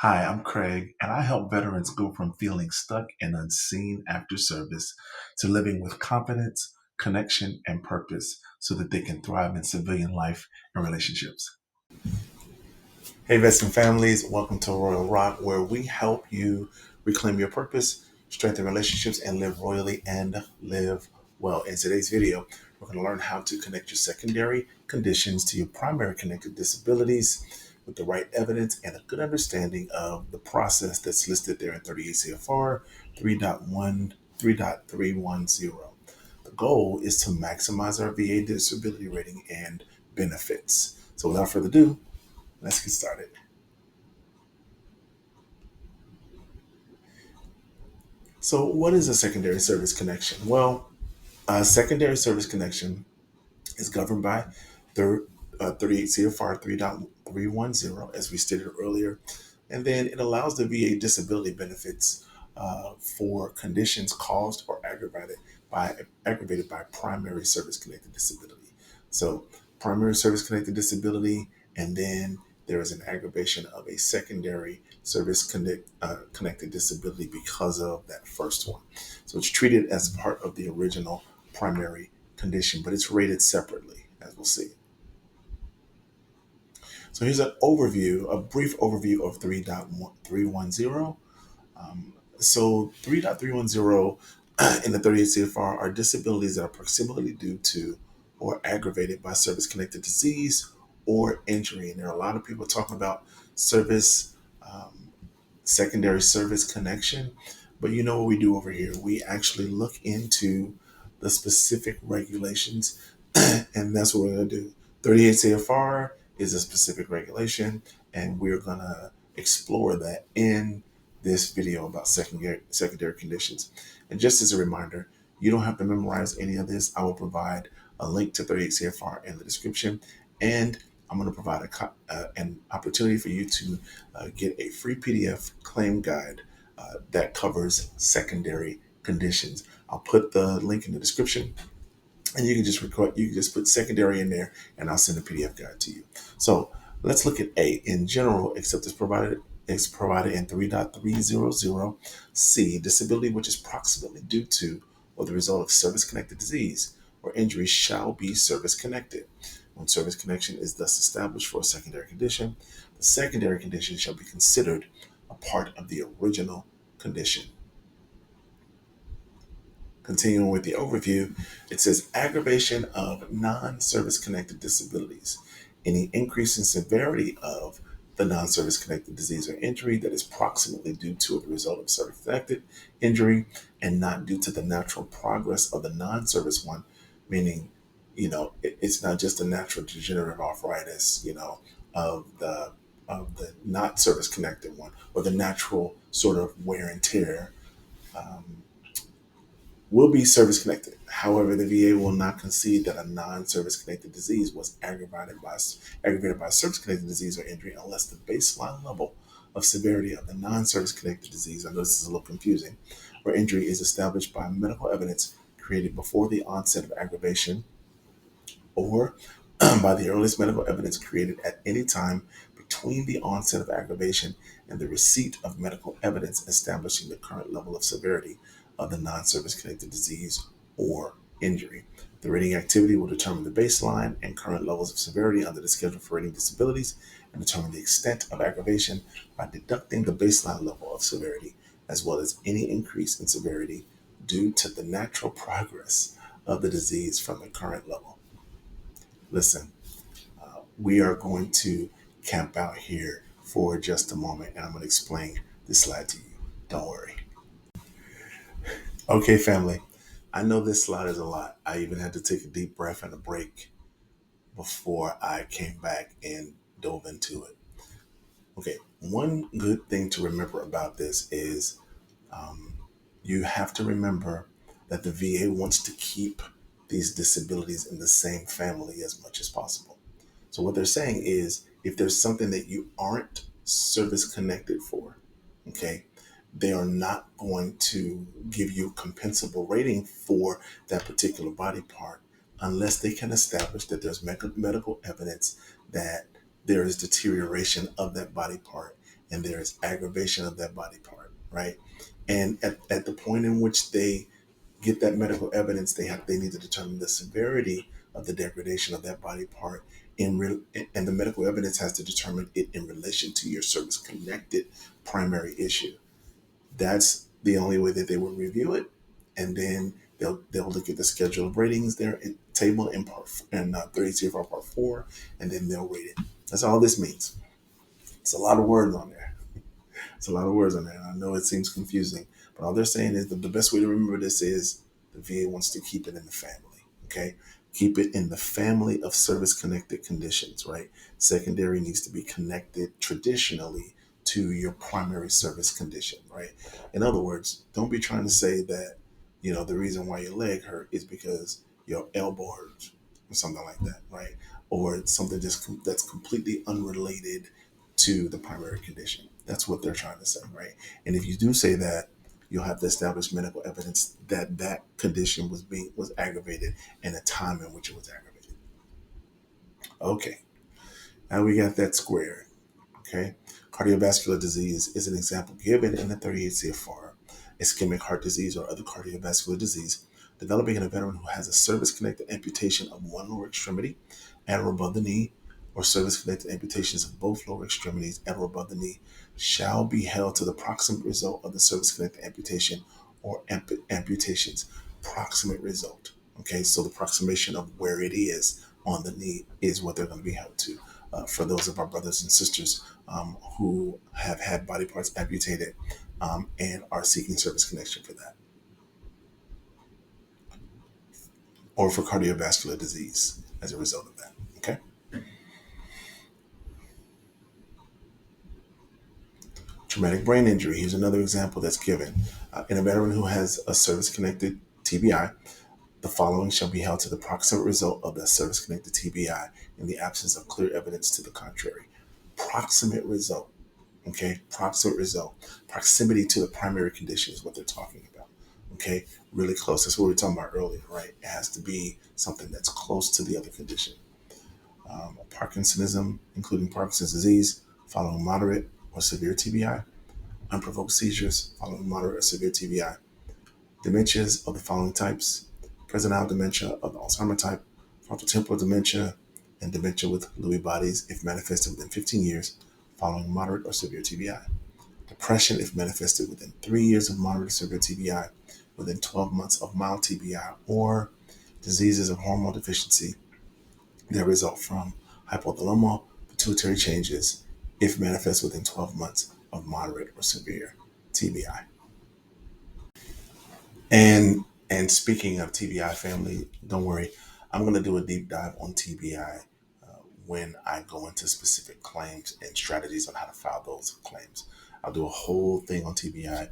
Hi, I'm Craig, and I help veterans go from feeling stuck and unseen after service to living with confidence, connection, and purpose so that they can thrive in civilian life and relationships. Hey, vets and families, welcome to Royal Rock, where we help you reclaim your purpose, strengthen relationships, and live royally and live well. In today's video, we're going to learn how to connect your secondary conditions to your primary connected disabilities with the right evidence and a good understanding of the process that's listed there in 38 CFR 3.310. The goal is to maximize our VA disability rating and benefits. So without further ado, let's get started. So, what is a secondary service connection? Well, a secondary service connection is governed by 38 CFR 3.310, as we stated earlier, and then it allows the VA disability benefits for conditions caused or aggravated by primary service connected disability. So, primary service connected disability, and then there is an aggravation of a secondary connected disability because of that first one. So it's treated as part of the original primary condition, but it's rated separately, as we'll see. So here's a brief overview of 3.310. So 3.310 in the 38 CFR are disabilities that are proximately due to or aggravated by service-connected disease or injury. And there are a lot of people talking about service, secondary service connection. But you know what we do over here? We actually look into the specific regulations, and that's what we're going to do. 38 CFR is a specific regulation, and we're going to explore that in this video about secondary conditions. And just as a reminder, you don't have to memorize any of this. I will provide a link to 38 CFR in the description, and I'm going to provide an opportunity for you to get a free PDF claim guide that covers secondary conditions. I'll put the link in the description, and you can just record. You can just put secondary in there, and I'll send a PDF guide to you. So let's look at A. In general, except it's provided in 3.300C, disability which is proximately due to or the result of service-connected disease or injury shall be service-connected. When service connection is thus established for a secondary condition, the secondary condition shall be considered a part of the original condition. Continuing with the overview, it says aggravation of non-service connected disabilities. Any increase in severity of the non-service connected disease or injury that is proximately due to the result of service connected injury and not due to the natural progress of the non-service one, meaning, it's not just a natural degenerative arthritis, of the not service connected one or the natural sort of wear and tear. Um, will be service connected. However, the VA will not concede that a non-service connected disease was aggravated by service connected disease or injury unless the baseline level of severity of the non-service connected disease, I know this is a little confusing, or injury is established by medical evidence created before the onset of aggravation or by the earliest medical evidence created at any time between the onset of aggravation and the receipt of medical evidence establishing the current level of severity of the non-service connected disease or injury. The rating activity will determine the baseline and current levels of severity under the schedule for rating disabilities and determine the extent of aggravation by deducting the baseline level of severity as well as any increase in severity due to the natural progress of the disease from the current level. Listen, we are going to camp out here for just a moment and I'm going to explain this slide to you. Don't worry. Okay, family. I know this slide is a lot. I even had to take a deep breath and a break before I came back and dove into it. Okay, one good thing to remember about this is you have to remember that the VA wants to keep these disabilities in the same family as much as possible. So what they're saying is if there's something that you aren't service connected for, okay, they are not going to give you a compensable rating for that particular body part unless they can establish that there's medical evidence that there is deterioration of that body part and there is aggravation of that body part, right? And at the point in which they get that medical evidence, they need to determine the severity of the degradation of that body part and the medical evidence has to determine it in relation to your service connected primary issue. That's the only way that they will review it, and then they'll look at the schedule of ratings there in table in part and 30 CFR part 4, and then they'll rate it. That's all this means. It's a lot of words on there. It's a lot of words on there. And I know it seems confusing, but all they're saying is that the best way to remember this is the VA wants to keep it in the family. Okay. Keep it in the family of service connected conditions, right? Secondary needs to be connected traditionally to your primary service condition, right? In other words, don't be trying to say that, the reason why your leg hurt is because your elbow hurt or something like that, right? Or it's something that's completely unrelated to the primary condition. That's what they're trying to say, right? And if you do say that, you'll have to establish medical evidence that that condition was aggravated and the time in which it was aggravated. Okay, now we got that squared. Okay, cardiovascular disease is an example given in the 38 CFR. Ischemic heart disease or other cardiovascular disease developing in a veteran who has a service-connected amputation of one lower extremity at or above the knee, or service-connected amputations of both lower extremities at or above the knee, shall be held to the proximate result of the service-connected amputation or amputations. Proximate result. Okay, so the approximation of where it is on the knee is what they're going to be held to. For those of our brothers and sisters who have had body parts amputated and are seeking service connection for that, or for cardiovascular disease as a result of that. Okay. Traumatic brain injury. Here's another example that's given. In a veteran who has a service-connected TBI, the following shall be held to the proximate result of the service-connected TBI in the absence of clear evidence to the contrary. Proximate result. Okay, proximate result. Proximity to the primary condition is what they're talking about. Okay, really close. That's what we were talking about earlier, right? It has to be something that's close to the other condition. Parkinsonism, including Parkinson's disease, following moderate or severe TBI. Unprovoked seizures, following moderate or severe TBI. Dementias of the following types: presentile dementia of the Alzheimer type, frontotemporal dementia, and dementia with Lewy bodies if manifested within 15 years, following moderate or severe TBI. Depression if manifested within 3 years of moderate or severe TBI, within 12 months of mild TBI, or diseases of hormone deficiency that result from hypothalamic pituitary changes if manifest within 12 months of moderate or severe TBI. And speaking of TBI family, don't worry, I'm going to do a deep dive on TBI when I go into specific claims and strategies on how to file those claims. I'll do a whole thing on TBI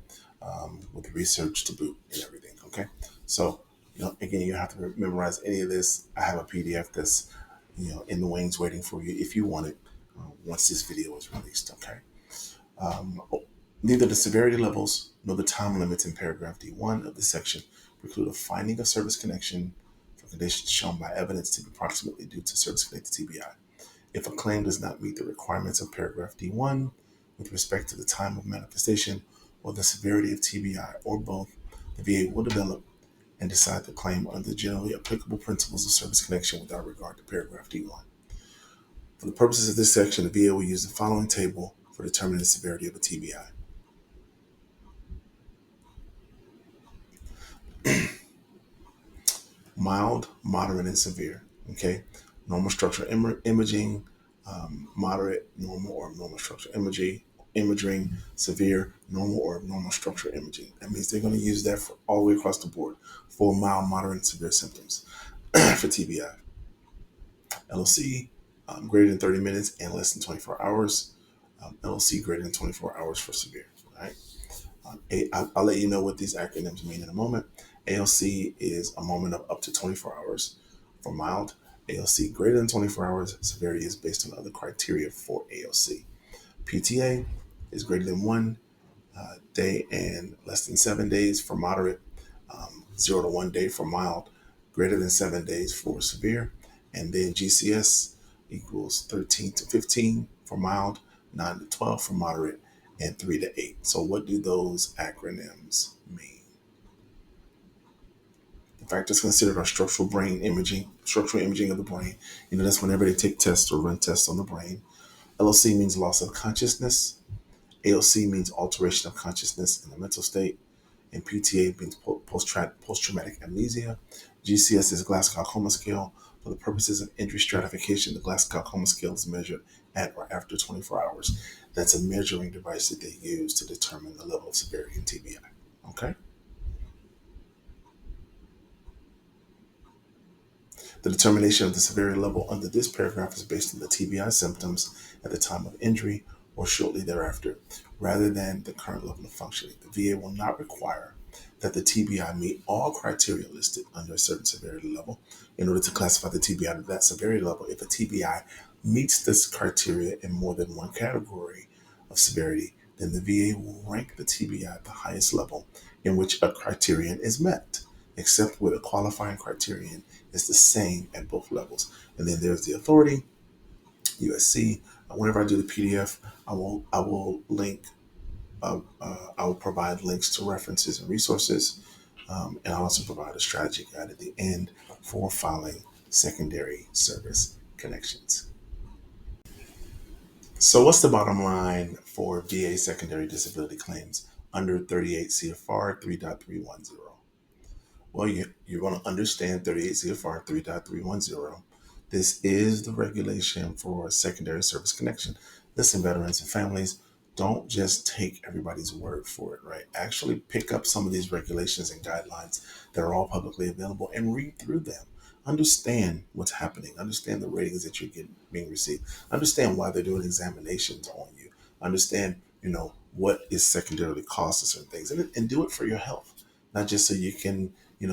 with research to boot and everything. Okay, so again, you don't have to memorize any of this. I have a PDF that's in the wings waiting for you if you want it once this video is released. Okay. Um, Neither the severity levels nor the time limits in paragraph D1 of this section preclude a finding of service connection for conditions shown by evidence to be approximately due to service-connected TBI. If a claim does not meet the requirements of paragraph D1 with respect to the time of manifestation or the severity of TBI or both, the VA will develop and decide the claim under the generally applicable principles of service connection without regard to paragraph D1. For the purposes of this section, the VA will use the following table for determining the severity of a TBI. Mild, moderate, and severe. Okay, normal structural imaging, moderate, normal, or abnormal structural imaging, severe, normal, or abnormal structural imaging. That means they're going to use that for all the way across the board for mild, moderate, and severe symptoms for TBI. LOC, greater than 30 minutes and less than 24 hours. LOC greater than 24 hours for severe. All right. I'll let you know what these acronyms mean in a moment. ALC is a moment of up to 24 hours for mild. ALC greater than 24 hours. Severity is based on other criteria for ALC. PTA is greater than 1 day and less than 7 days for moderate. 0 to 1 day for mild. Greater than 7 days for severe. And then GCS equals 13 to 15 for mild, 9 to 12 for moderate, and 3 to 8. So what do those acronyms mean? The factors considered are structural imaging of the brain. That's whenever they take tests or run tests on the brain. LOC means loss of consciousness. AOC means alteration of consciousness in the mental state. And PTA means post-traumatic amnesia. GCS is Glasgow Coma Scale. For the purposes of injury stratification, the Glasgow Coma Scale is measured at or after 24 hours. That's a measuring device that they use to determine the level of severity in TBI. Okay? The determination of the severity level under this paragraph is based on the TBI symptoms at the time of injury or shortly thereafter, rather than the current level of functioning. The VA will not require that the TBI meet all criteria listed under a certain severity level in order to classify the TBI to that severity level. If a TBI meets this criteria in more than one category of severity, then the VA will rank the TBI at the highest level in which a criterion is met, except where the qualifying criterion is the same at both levels. And then there's the authority, USC. Whenever I do the PDF, I will link. I will provide links to references and resources, and I'll also provide a strategy guide at the end for filing secondary service connections. So, what's the bottom line for VA secondary disability claims under 38 CFR 3.310? Well, you're going to understand 38 CFR 3.310. This is the regulation for secondary service connection. Listen, veterans and families, don't just take everybody's word for it, right? Actually pick up some of these regulations and guidelines that are all publicly available and read through them. Understand what's happening. Understand the ratings that you're being received. Understand why they're doing examinations on you. Understand, what is secondarily caused to certain things, and do it for your health, not just so you can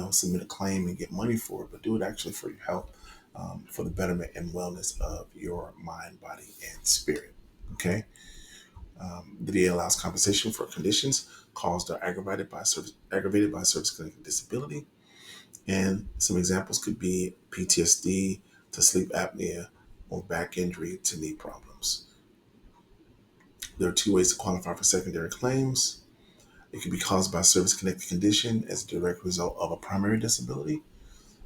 submit a claim and get money for it, but do it actually for your health, for the betterment and wellness of your mind, body, and spirit. Okay. The VA allows compensation for conditions caused or aggravated by service-connected disability. And some examples could be PTSD to sleep apnea or back injury to knee problems. There are two ways to qualify for secondary claims. It can be caused by a service-connected condition as a direct result of a primary disability.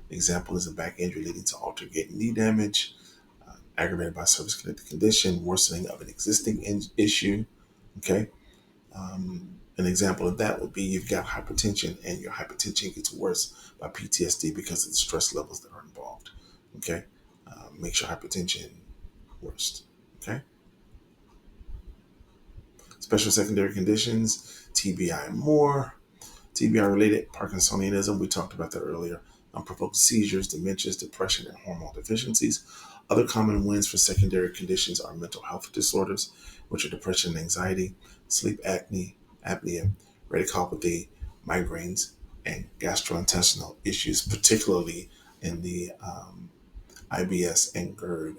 The example is a back injury leading to alternating knee damage, aggravated by service-connected condition, worsening of an existing issue. Okay. An example of that would be you've got hypertension and your hypertension gets worse by PTSD because of the stress levels that are involved. Okay. Makes your hypertension worse. Okay. Special secondary conditions, TBI and more. TBI-related Parkinsonism, we talked about that earlier. Unprovoked seizures, dementias, depression, and hormone deficiencies. Other common wins for secondary conditions are mental health disorders, which are depression and anxiety, sleep apnea, radiculopathy, migraines, and gastrointestinal issues, particularly in the IBS and GERD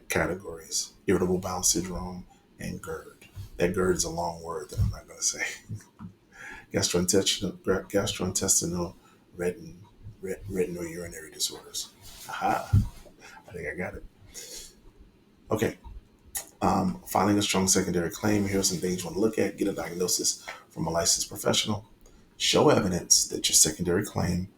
categories, irritable bowel syndrome and GERD. That GERD is a long word that I'm not going to say. Gastrointestinal urinary disorders. Aha, I think I got it. Okay. Filing a strong secondary claim. Here are some things you want to look at. Get a diagnosis from a licensed professional. Show evidence that your secondary claim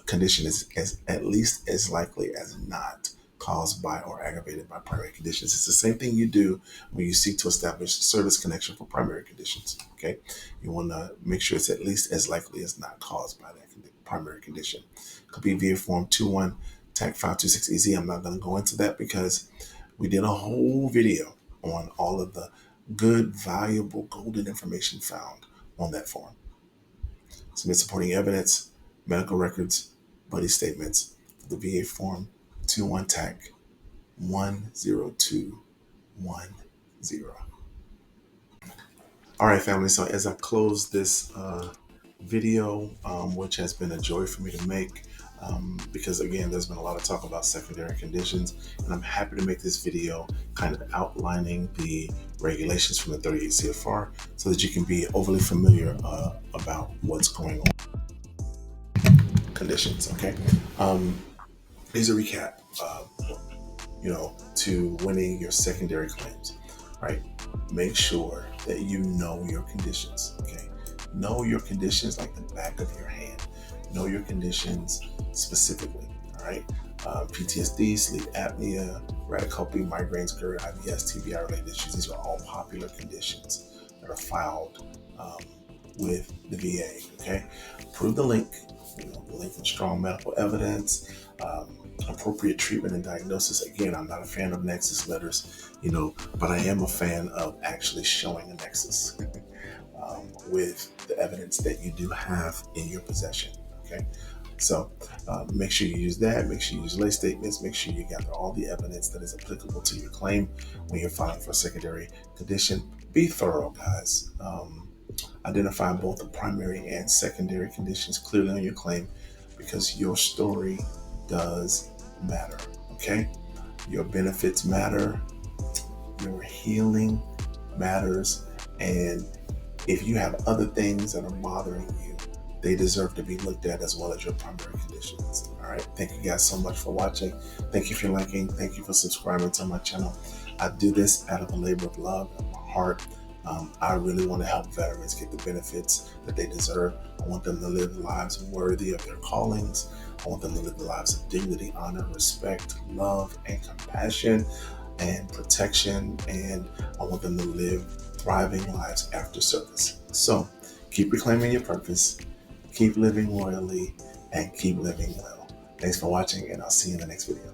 condition is at least as likely as not caused by or aggravated by primary conditions. It's the same thing you do when you seek to establish service connection for primary conditions. Okay, you want to make sure it's at least as likely as not caused by that primary condition. Could be via Form 2.1 TAC 526EZ. I'm not going to go into that because we did a whole video on all of the good, valuable, golden information found on that form. Submit supporting evidence, medical records, buddy statements for the VA Form 2.1 TAC 10210. All right, family. So as I close this video, which has been a joy for me to make, because again, there's been a lot of talk about secondary conditions, and I'm happy to make this video kind of outlining the regulations from the 38 CFR so that you can be overly familiar about what's going on. Conditions, okay? Here's a recap, to winning your secondary claims, right? make sure that you know your conditions. Okay, know your conditions like the back of your hand. Know your conditions specifically. All right, PTSD, sleep apnea, radicopia, migraines, GERD, IBS, TBI related issues. These are all popular conditions that are filed with the VA. Okay, approve the link. The link from strong medical evidence. Appropriate treatment and diagnosis. Again, I'm not a fan of nexus letters, but I am a fan of actually showing a nexus with the evidence that you do have in your possession. Okay, so make sure you use that. Make sure you use lay statements. Make sure you gather all the evidence that is applicable to your claim when you're filing for a secondary condition. Be thorough, guys. Identify both the primary and secondary conditions clearly on your claim, because your story does matter. Okay, your benefits matter, your healing matters, and if you have other things that are bothering you, they deserve to be looked at as well as your primary conditions. All right, thank you guys so much for watching. Thank you for liking. Thank you for subscribing to my channel. I do this out of a labor of love and my heart. I really want to help veterans get the benefits that they deserve. I want them to live lives worthy of their callings. I want them to live lives of dignity, honor, respect, love, and compassion, and protection. And I want them to live thriving lives after service. So keep reclaiming your purpose, keep living loyally, and keep living well. Thanks for watching, and I'll see you in the next video.